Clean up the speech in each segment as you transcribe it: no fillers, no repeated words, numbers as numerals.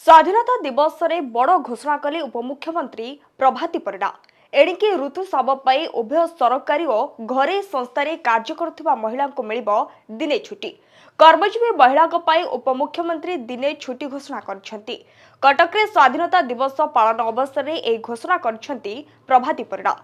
स्वाधीनता दिवस रे बड़ घोषणा कले उपमुख्यमंत्री प्रभाती परिडा। एणिकी ऋतुस्राव पाई उभय सरकारी और घरे संस्थार कार्य करुवा महिला को मिलिबो दिने छुट्टी। कर्मजीवी महिला उपमुख्यमंत्री दिने छुट्टी घोषणा करछंती। कटक रे स्वाधीनता दिवस पालन अवसर में यह घोषणा करछंती प्रभाती परिडा।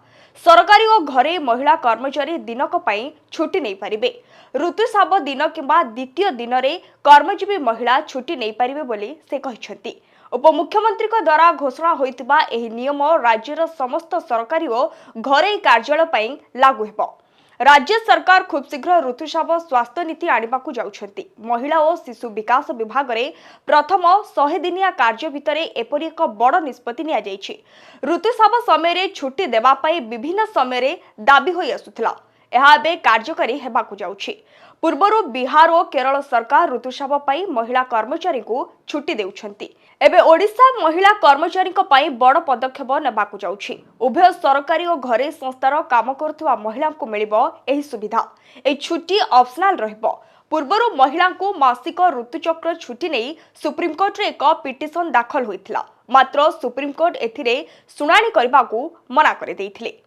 सरकारी और घरे महिला कर्मचारी दिनक पई छुट्टी नहीं पारिबे। ऋतुस्राव दिन किंबा द्वितीय दिन में कर्मजीवी महिला छुट्टी नहीं पारिबे बोली से कहिसंती। उपमुख्यमंत्री द्वारा घोषणा होइतिबा एही नियम राज्यर समस्त सरकारी और घरे कार्यालय पई लागू हेबो। राज्य सरकार खूब शीघ्र ऋतुस्राव स्वास्थ्य नीति आनिबाकू जाउछंती। महिला और शिशु विकास विभाग रे प्रथम 100 दिनिया कार्य भितरे एपरि एक बड़ निष्पत्ति निया जायछि। ऋतुस्राव समय रे छुट्टी देबा पई विभिन्न समय रे दाबी होई आसुथिला। यह एबे कार्यकारी हेबाकू जाउछि। पूर्वरु बिहार और केरल सरकार ऋतुस्राव पाई महिला कर्मचारी को छुट्टी देउछंती। एबे ओडिशा महिला कर्मचारी को पाई बड़ पदक्षेप नेबाकू जाउछि। उभय सरकारी और घरे संस्थार काम करुवा महिला को मिलिबो एही सुविधा। ए छुट्टी ऑप्शनल रहबो। पूर्वरु महिला को मासिक ऋतुचक्र छुट्टी नहीं सुप्रीम कोर्ट रे एक पिटिशन दाखल होइथिला। मात्र सुप्रीम कोर्ट एथिरे सुनानी करबाकू मना करे देइथिले।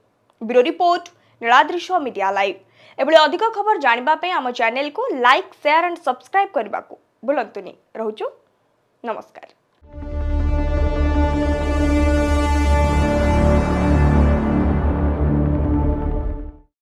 Bureau report Niladrish media live. एबले अधिक खबर जानिबा पे आम चैनल को लाइक शेयर एंड सब्सक्राइब करबाकू भूलंतुनी। रहूछु नमस्कार।